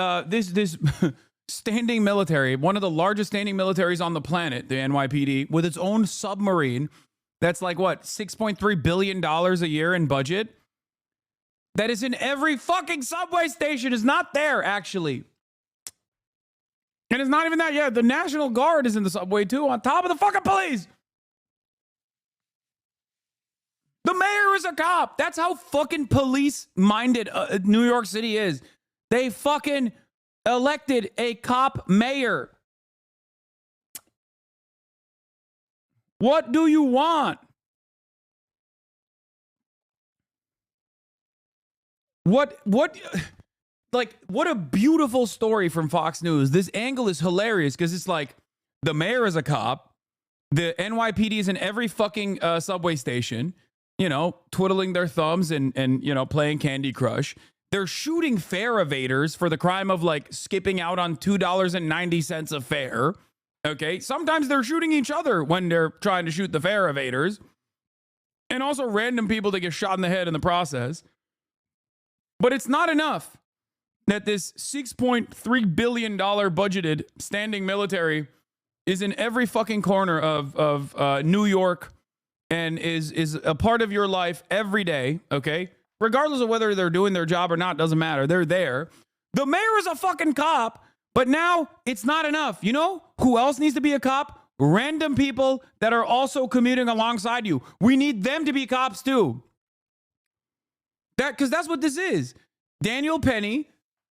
standing military, one of the largest standing militaries on the planet, the NYPD, with its own submarine, that's like what, $6.3 billion a year in budget, that is in every fucking subway station, is not there actually. And it's not even that yet. The National Guard is in the subway, too, on top of the fucking police. The mayor is a cop. That's how fucking police-minded New York City is. They fucking elected a cop mayor. What do you want? What a beautiful story from Fox News. This angle is hilarious because it's like the mayor is a cop. The NYPD is in every fucking subway station, twiddling their thumbs and playing Candy Crush. They're shooting fare evaders for the crime of like skipping out on $2.90 a fare. Okay. Sometimes they're shooting each other when they're trying to shoot the fare evaders. And also random people that get shot in the head in the process. But it's not enough that this $6.3 billion budgeted standing military is in every fucking corner of New York and is a part of your life every day, okay? Regardless of whether they're doing their job or not, doesn't matter. They're there. The mayor is a fucking cop, but now it's not enough. You know who else needs to be a cop? Random people that are also commuting alongside you. We need them to be cops too. Because that's what this is. Daniel Penny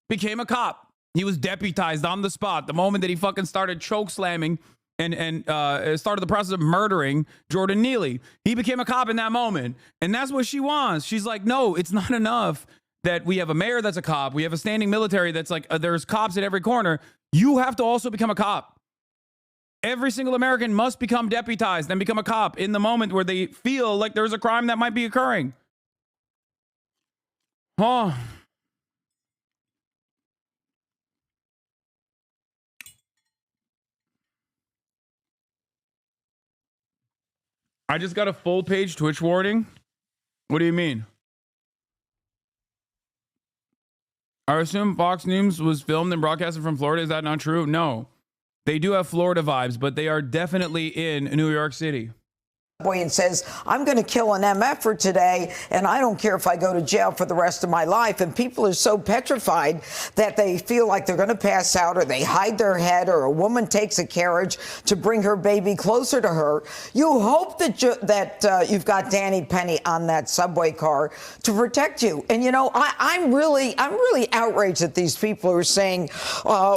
became a cop. He was deputized on the spot the moment that he fucking started choke slamming and started the process of murdering Jordan Neely. He became a cop in that moment. And that's what she wants. She's like, no, it's not enough that we have a mayor that's a cop. We have a standing military that's like, there's cops at every corner. You have to also become a cop. Every single American must become deputized and become a cop in the moment where they feel like there's a crime that might be occurring. Oh. I just got a full page Twitch warning. What do you mean? I assume Fox News was filmed and broadcasted from Florida. Is that not true? No. They do have Florida vibes, but they are definitely in New York City. And says, I'm going to kill an MF today, and I don't care if I go to jail for the rest of my life. And people are so petrified that they feel like they're going to pass out, or they hide their head, or a woman takes a carriage to bring her baby closer to her. You hope that you've got Danny Penny on that subway car to protect you. And, you know, I'm really outraged at these people who are saying,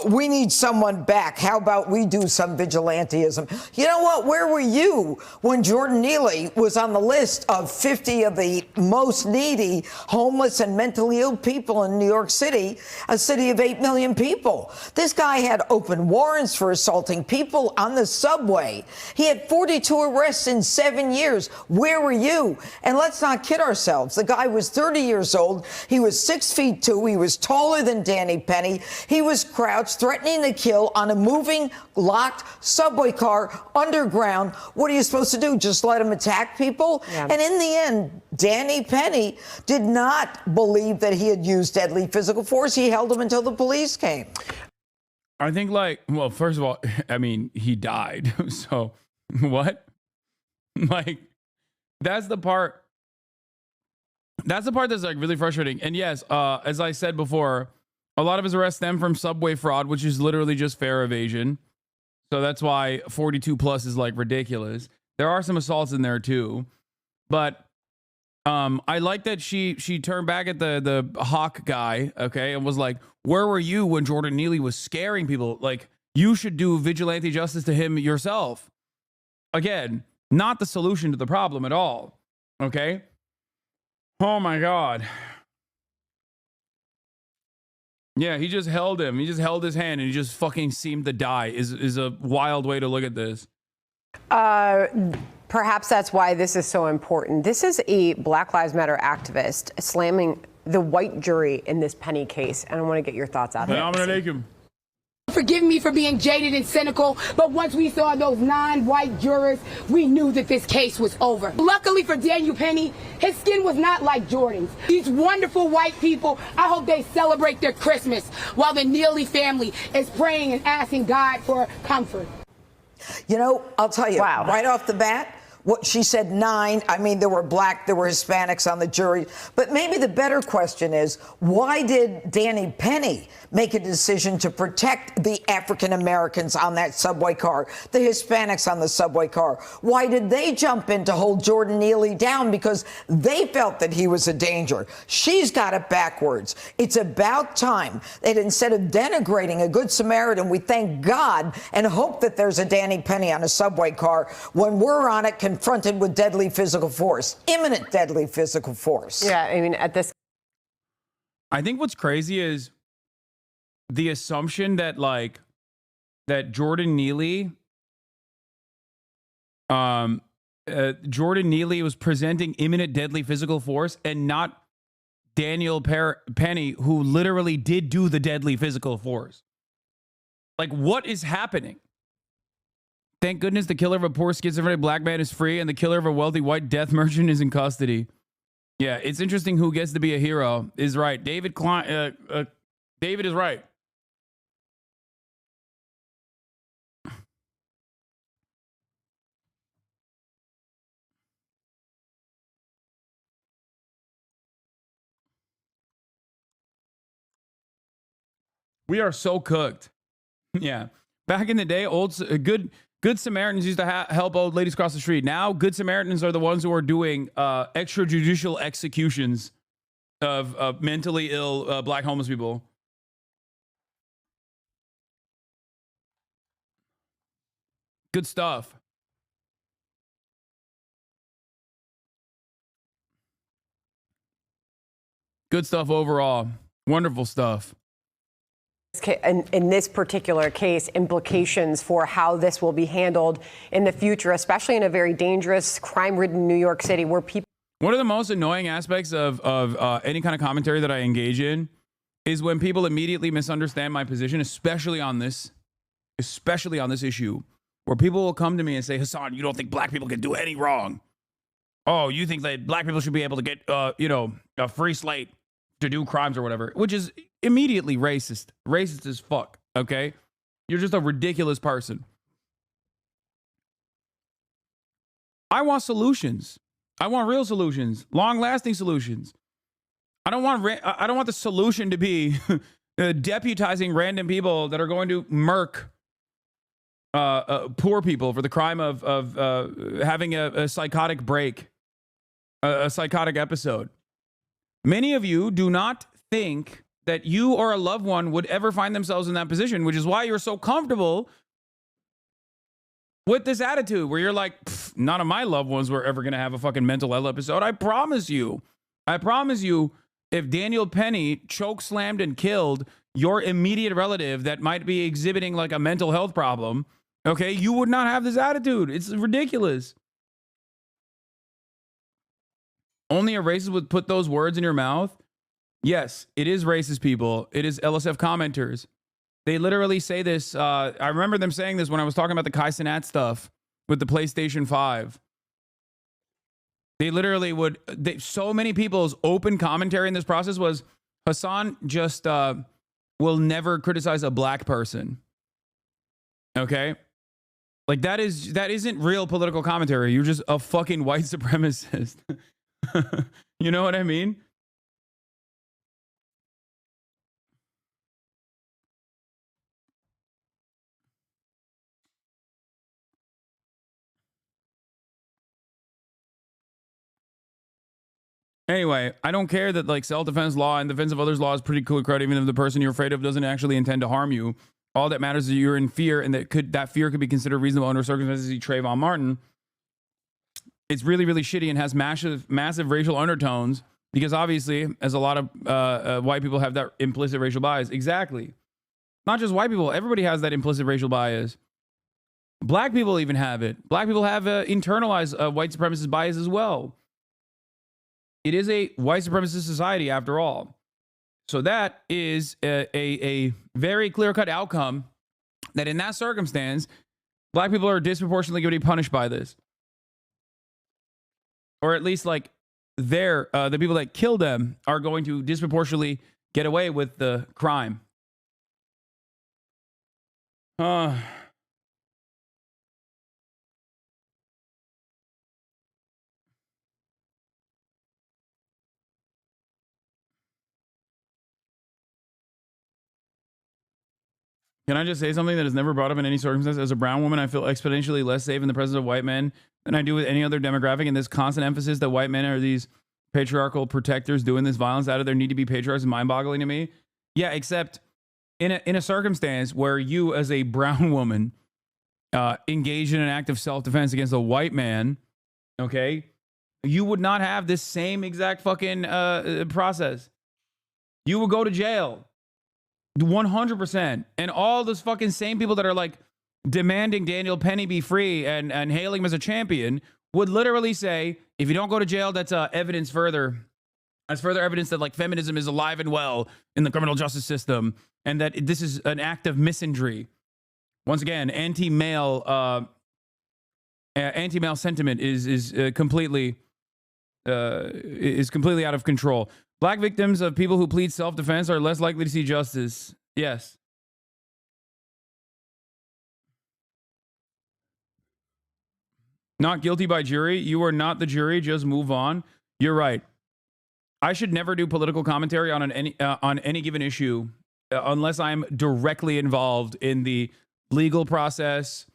we need someone back. How about we do some vigilantism? You know what? Where were you when Jordan Neely was on the list of 50 of the most needy, homeless, and mentally ill people in New York City, a city of 8 million people? This guy had open warrants for assaulting people on the subway. He had 42 arrests in 7 years. Where were you? And let's not kid ourselves. The guy was 30 years old. He was 6'2". He was taller than Danny Penny. He was crouched, threatening to kill on a moving, locked subway car underground. What are you supposed to do? Just let him attack people? Yeah. And in the end, Danny Penny did not believe that he had used deadly physical force. He held him until the police came. I think, like, well, first of all, I mean, he died. So what? Like, that's the part that's like really frustrating. And yes, as I said before, a lot of his arrests stem from subway fraud, which is literally just fare evasion. So that's why 42 plus is like ridiculous. There are some assaults in there too, but I like that she turned back at the Hawk guy, okay, and was like, "Where were you when Jordan Neely was scaring people? Like, you should do vigilante justice to him yourself." Again, not the solution to the problem at all. Okay. Oh my God. Yeah, he just held him. He just held his hand and he just fucking seemed to die. Is a wild way to look at this. Perhaps that's why this is so important. This is a Black Lives Matter activist slamming the white jury in this Penny case, and I want to get your thoughts on it. Forgive me for being jaded and cynical, but once we saw those non-white jurors, we knew that this case was over. Luckily for Daniel Penny, his skin was not like Jordan's. These wonderful white people, I hope they celebrate their Christmas while the Neely family is praying and asking God for comfort. You know, I'll tell you, right off the bat, what she said 9, I mean, there were black, there were Hispanics on the jury. But maybe the better question is, why did Danny Penny make a decision to protect the African Americans on that subway car, the Hispanics on the subway car? Why did they jump in to hold Jordan Neely down? Because they felt that he was a danger. She's got it backwards. It's about time that instead of denigrating a good Samaritan, we thank God and hope that there's a Danny Penny on a subway car when we're on it confronted with deadly physical force, imminent deadly physical force. Yeah, I mean, at this. I think what's crazy is the assumption that, like, that Jordan Neely was presenting imminent deadly physical force and not Daniel Penny, who literally did do the deadly physical force. Like, what is happening? Thank goodness the killer of a poor schizophrenic black man is free and the killer of a wealthy white death merchant is in custody. Yeah, it's interesting who gets to be a hero is right. David is right. We are so cooked. Yeah. Back in the day, Good Samaritans used to help old ladies cross the street. Now, Good Samaritans are the ones who are doing extrajudicial executions of mentally ill black homeless people. Good stuff. Good stuff overall. Wonderful stuff. In this particular case, implications for how this will be handled in the future, especially in a very dangerous, crime-ridden New York City where people. One of the most annoying aspects of any kind of commentary that I engage in is when people immediately misunderstand my position, especially on this issue, where people will come to me and say, Hasan, you don't think black people can do any wrong? Oh, you think that black people should be able to get, a free slate to do crimes or whatever, which is immediately racist as fuck. Okay. You're just a ridiculous person. I want solutions. I want real solutions, long lasting solutions. I don't want the solution to be deputizing random people that are going to murk poor people for the crime of having a psychotic break, a psychotic episode. Many of you do not think that you or a loved one would ever find themselves in that position, which is why you're so comfortable with this attitude where you're like, none of my loved ones were ever going to have a fucking mental health episode. I promise you, if Daniel Penny choke slammed and killed your immediate relative that might be exhibiting like a mental health problem, okay, you would not have this attitude. It's ridiculous. Only a racist would put those words in your mouth. Yes, it is racist people. It is LSF commenters. They literally say this. I remember them saying this when I was talking about the Kai Cenat stuff with the PlayStation 5. They literally would. So many people's open commentary in this process was, Hasan just will never criticize a black person. Okay? Like that isn't real political commentary. You're just a fucking white supremacist. You know what I mean? Anyway, I don't care that like self-defense law and defense of others law is pretty clear cut, even if the person you're afraid of doesn't actually intend to harm you. All that matters is you're in fear, and that fear could be considered reasonable under circumstances. Trayvon Martin. It's really, really shitty and has massive racial undertones because obviously, as a lot of white people have that implicit racial bias. Exactly. Not just white people. Everybody has that implicit racial bias. Black people even have it. Black people have internalized white supremacist bias as well. It is a white supremacist society after all. So that is a very clear-cut outcome that in that circumstance, black people are disproportionately going to be punished by this. Or at least like the people that kill them are going to disproportionately get away with the crime. Can I just say something that is never brought up in any circumstance? As a brown woman, I feel exponentially less safe in the presence of white men than I do with any other demographic. And this constant emphasis that white men are these patriarchal protectors doing this violence out of their need to be patriarchs is mind-boggling to me. Yeah, except in a circumstance where you, as a brown woman, engage in an act of self-defense against a white man, okay, you would not have this same exact fucking process. You would go to jail. 100%. And all those fucking same people that are like demanding Daniel Penny be free and hailing him as a champion would literally say, if you don't go to jail, that's evidence further. That's further evidence that like feminism is alive and well in the criminal justice system and that this is an act of misandry. Once again, anti-male sentiment is completely out of control. Black victims of people who plead self-defense are less likely to see justice. Yes. Not guilty by jury. You are not the jury. Just move on. You're right. I should never do political commentary on any given issue unless I'm directly involved in the legal process.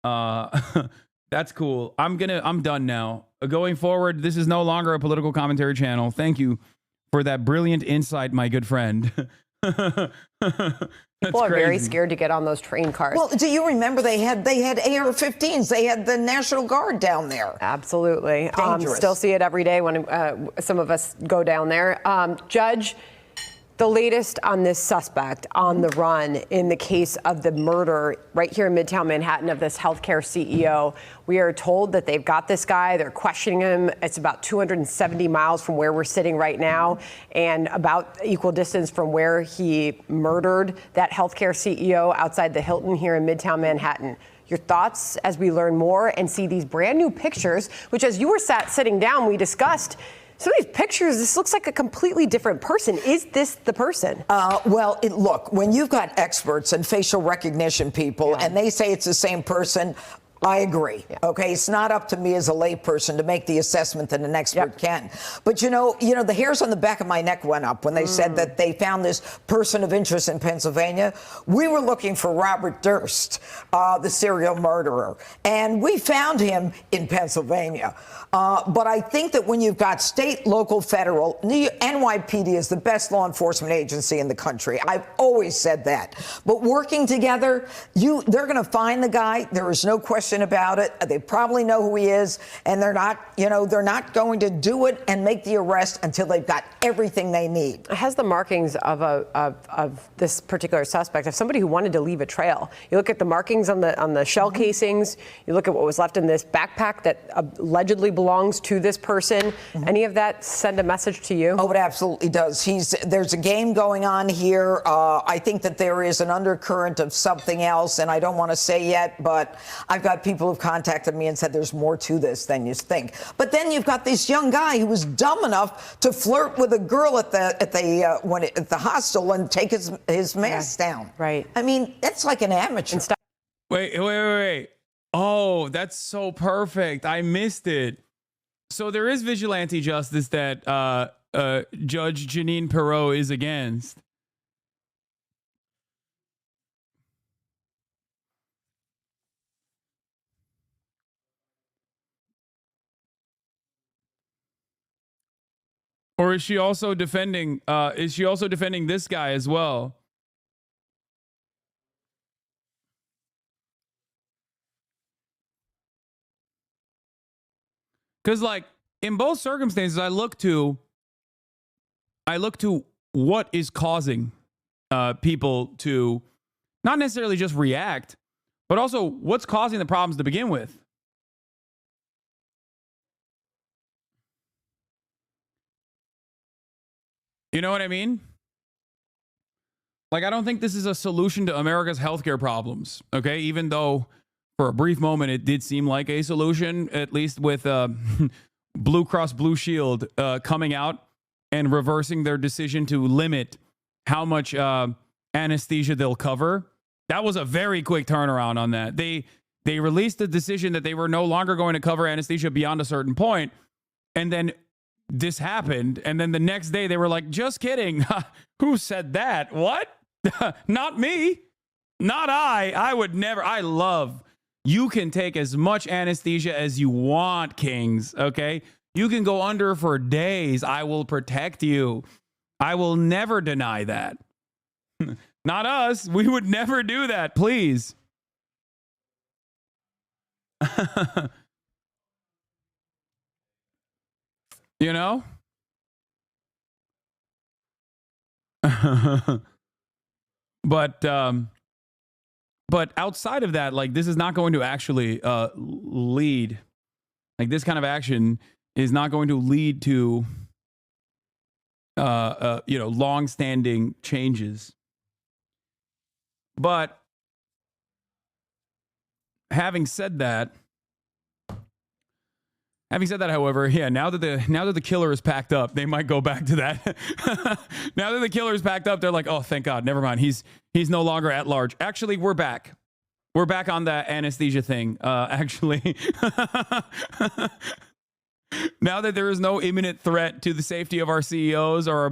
That's cool. I'm done now. Going forward, this is no longer a political commentary channel. Thank you for that brilliant insight, my good friend. People are very scared to get on those train cars. Well, do you remember they had AR-15s? They had the National Guard down there. Absolutely. Dangerous. Still see it every day when some of us go down there. Judge, the latest on this suspect on the run in the case of the murder right here in Midtown Manhattan of this healthcare CEO. We are told that they've got this guy. They're questioning him. It's about 270 miles from where we're sitting right now and about equal distance from where he murdered that healthcare CEO outside the Hilton here in Midtown Manhattan. Your thoughts as we learn more and see these brand new pictures, which as you were sitting down, we discussed. Some of these pictures, this looks like a completely different person. Is this the person? Well, look, when you've got experts and facial recognition people and they say it's the same person, I agree. Yeah. Okay, it's not up to me as a layperson to make the assessment that an expert can. But you know, the hairs on the back of my neck went up when they said that they found this person of interest in Pennsylvania. We were looking for Robert Durst, the serial murderer, and we found him in Pennsylvania. But I think that when you've got state, local, federal, NYPD is the best law enforcement agency in the country. I've always said that. But working together, they're going to find the guy. There is no question about it. They probably know who he is, and they're not going to do it and make the arrest until they've got everything they need. It has the markings of this particular suspect, of somebody who wanted to leave a trail. You look at the markings on the shell casings. You look at what was left in this backpack that allegedly belongs to this person. Any of that send a message to you? Oh, it absolutely does. There's a game going on here. I think that there is an undercurrent of something else, and I don't want to say yet, but I've got people who've contacted me and said there's more to this than you think. But then you've got this young guy who was dumb enough to flirt with a girl at the hostel and take his mask down. Right. I mean, that's like an amateur. Wait. Oh, that's so perfect. I missed it. So there is vigilante justice that Judge Janine Perot is against. Or is she also defending this guy as well? Because, like, in both circumstances, I look to what is causing people to not necessarily just react, but also what's causing the problems to begin with. You know what I mean? Like, I don't think this is a solution to America's healthcare problems, okay? Even though for a brief moment it did seem like a solution, at least with Blue Cross Blue Shield coming out and reversing their decision to limit how much anesthesia they'll cover. That was a very quick turnaround on that. They released the decision that they were no longer going to cover anesthesia beyond a certain point, and then this happened, and then the next day they were like, just kidding. Who said that? What? Not me. Not I. I would never. You can take as much anesthesia as you want, kings, okay? You can go under for days. I will protect you. I will never deny that. Not us. We would never do that, please. You know? But outside of that, like, this is not going to actually lead. Like, this kind of action is not going to lead to long-standing changes. But having said that, however, yeah, now that the killer is packed up, they might go back to that. Now that the killer is packed up, they're like, oh, thank God, never mind. He's no longer at large. Actually, we're back. We're back on that anesthesia thing. Actually, now that there is no imminent threat to the safety of our CEOs or